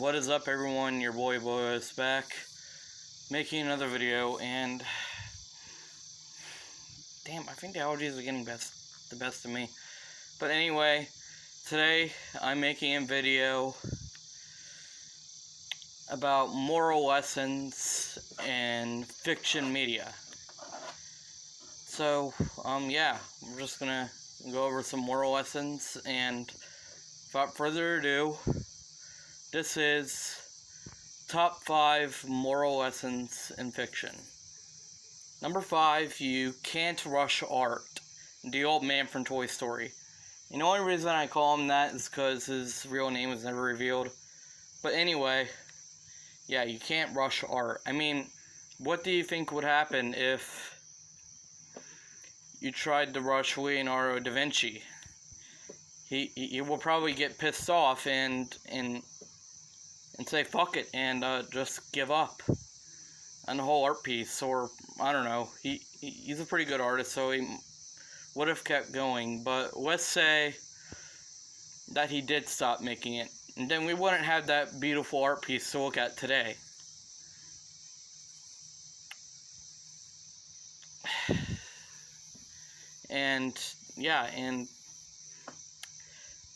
What is up, everyone? Your boy is back, making another video, and damn, I think the allergies are getting the best of me. But anyway, today I'm making a video about moral lessons in fiction media. So, yeah, we're just gonna go over some moral lessons, and without further ado, this is top 5 moral lessons in fiction. Number 5, you can't rush art. The old man from Toy Story. And the only reason I call him that is because his real name was never revealed. But anyway, yeah, you can't rush art. I mean, what do you think would happen if you tried to rush Leonardo da Vinci? He will probably get pissed off and say fuck it and just give up on the whole art piece, or I don't know. He's a pretty good artist, so he would have kept going. But let's say that he did stop making it, and then we wouldn't have that beautiful art piece to look at today. And yeah, and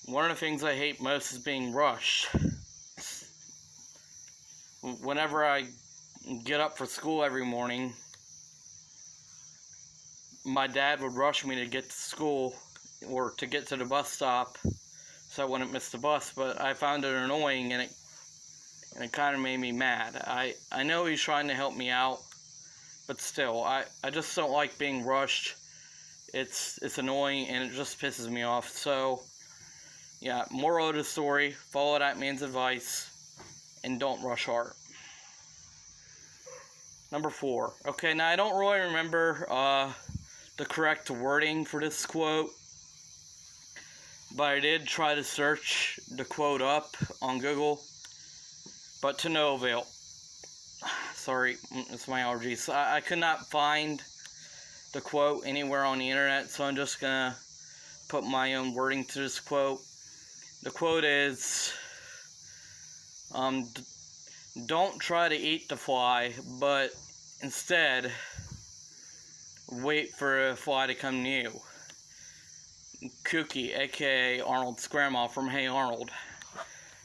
one of the things I hate most is being rushed. Whenever I get up for school every morning, my dad would rush me to get to school or to get to the bus stop so I wouldn't miss the bus, but I found it annoying, and it kind of made me mad. I know he's trying to help me out, but still, I just don't like being rushed. It's annoying, and it just pisses me off. So yeah, moral of the story, follow that man's advice and don't rush art. Number 4. Okay, now I don't really remember the correct wording for this quote, but I did try to search the quote up on Google, but to no avail. Sorry, it's my allergies. I could not find the quote anywhere on the internet, so I'm just gonna put my own wording to this quote. The quote is, don't try to eat the fly, but instead wait for a fly to come to you. Cookie, aka Arnold's grandma from Hey Arnold.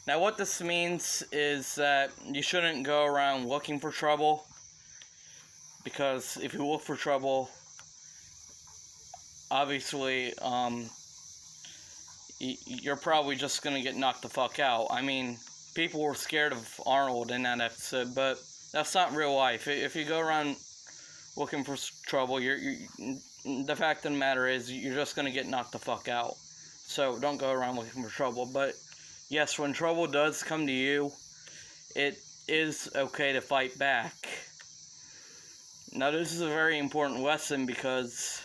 Now what this means is that you shouldn't go around looking for trouble, because if you look for trouble, obviously, you're probably just gonna get knocked the fuck out. I mean, people were scared of Arnold in that episode, but that's not real life. If you go around looking for trouble, the fact of the matter is you're just gonna get knocked the fuck out. So don't go around looking for trouble. But yes, when trouble does come to you, it is okay to fight back. Now this is a very important lesson, because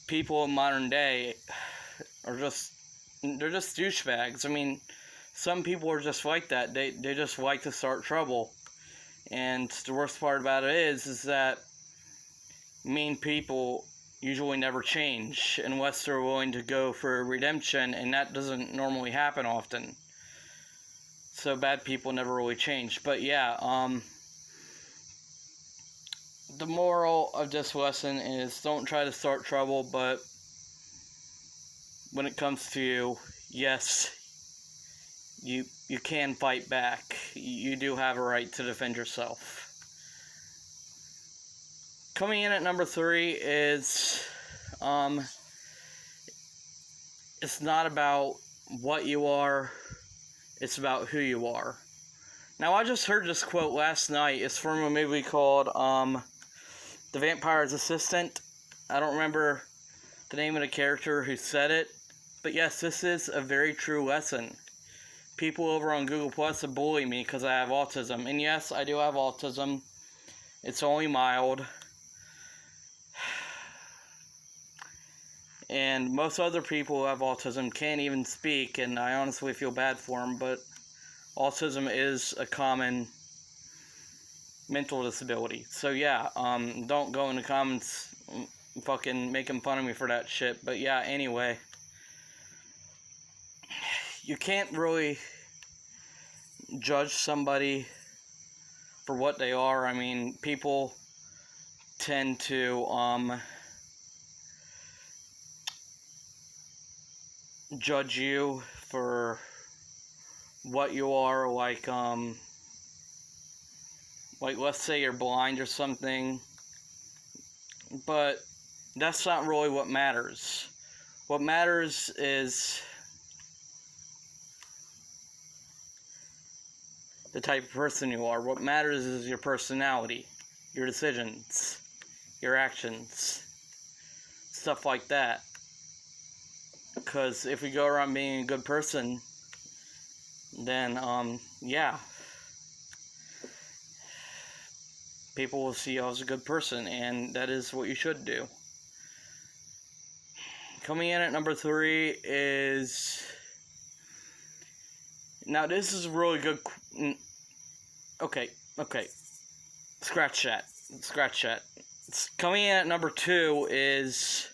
people in modern day are just douchebags. I mean, some people are just like that. They just like to start trouble. And the worst part about it is that mean people usually never change unless they're willing to go for redemption, and that doesn't normally happen often. So bad people never really change. But yeah, the moral of this lesson is don't try to start trouble, but when it comes to you, yes, you can fight back. You do have a right to defend yourself. Coming in at number 3 is, it's not about what you are, it's about who you are. Now, I just heard this quote last night. It's from a movie called, The Vampire's Assistant. I don't remember the name of the character who said it, but yes, this is a very true lesson. People over on Google Plus have bullied me because I have autism. And yes, I do have autism. It's only mild. And most other people who have autism can't even speak, and I honestly feel bad for them. But autism is a common mental disability. So yeah, don't go in the comments fucking making fun of me for that shit. But yeah, anyway, you can't really judge somebody for what they are. I mean, people tend to judge you for what you are, like let's say you're blind or something, but that's not really what matters. What matters is the type of person you are. What matters is your personality, your decisions, your actions, stuff like that. Because if we go around being a good person, then, yeah, people will see you as a good person, and that is what you should do. Coming in at number 3 is... Now, this is a really good... Okay. Scratch that. Coming in at number 2 is...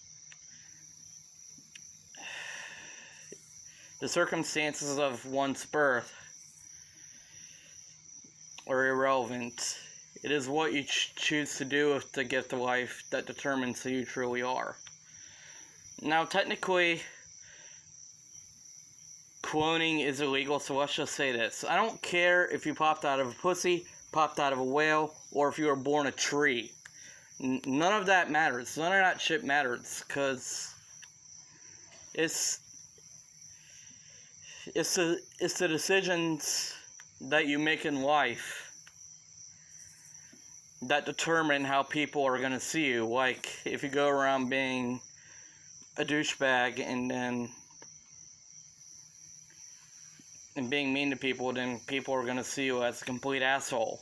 The circumstances of one's birth are irrelevant. It is what you choose to do with the gift of life that determines who you truly are. Now, technically, cloning is illegal, so let's just say this. I don't care if you popped out of a pussy, popped out of a whale, or if you were born a tree. None of that matters. None of that shit matters, because it's the decisions that you make in life that determine how people are going to see you. Like, if you go around being a douchebag and being mean to people, then people are going to see you as a complete asshole.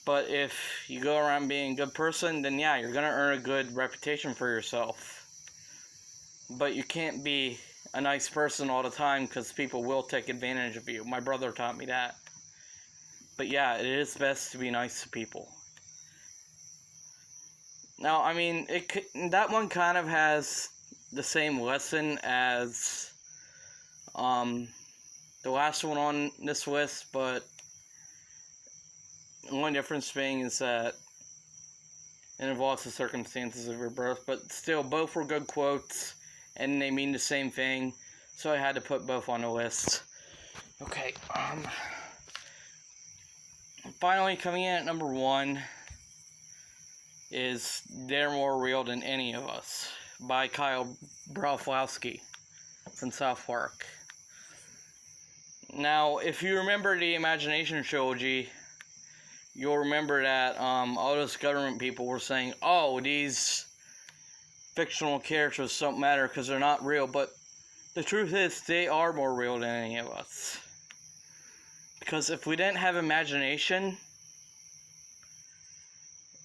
But if you go around being a good person, then yeah, you're going to earn a good reputation for yourself. But you can't be a nice person all the time, because people will take advantage of you. My brother taught me that. But yeah, it is best to be nice to people. Now, I mean, that one kind of has the same lesson as the last one on this list, but the only difference being is that it involves the circumstances of your birth. But still, both were good quotes, and they mean the same thing, so I had to put both on the list. Okay, finally, coming in at number 1 is They're More Real Than Any of Us by Kyle Broflovsky from South Park. Now, if you remember the Imagination trilogy, you'll remember that all those government people were saying, oh, these fictional characters don't matter because they're not real, but the truth is they are more real than any of us. Because if we didn't have imagination,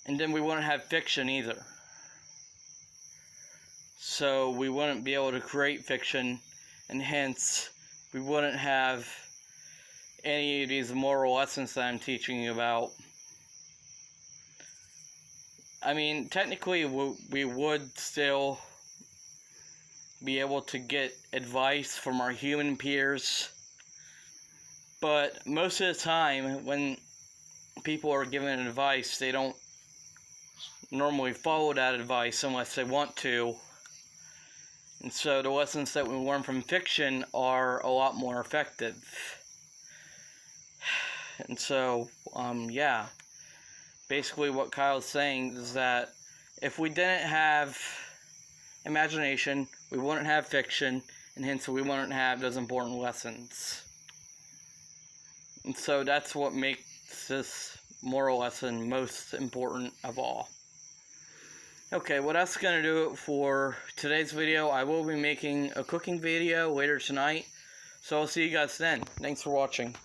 and then we wouldn't have fiction either. So we wouldn't be able to create fiction, and hence we wouldn't have any of these moral lessons that I'm teaching you about. I mean, technically we would still be able to get advice from our human peers, but most of the time when people are given advice, they don't normally follow that advice unless they want to. And so the lessons that we learn from fiction are a lot more effective. And so, yeah. Basically what Kyle's saying is that if we didn't have imagination, we wouldn't have fiction, and hence we wouldn't have those important lessons. And so that's what makes this moral lesson most important of all. Okay, well, that's going to do it for today's video. I will be making a cooking video later tonight, so I'll see you guys then. Thanks for watching.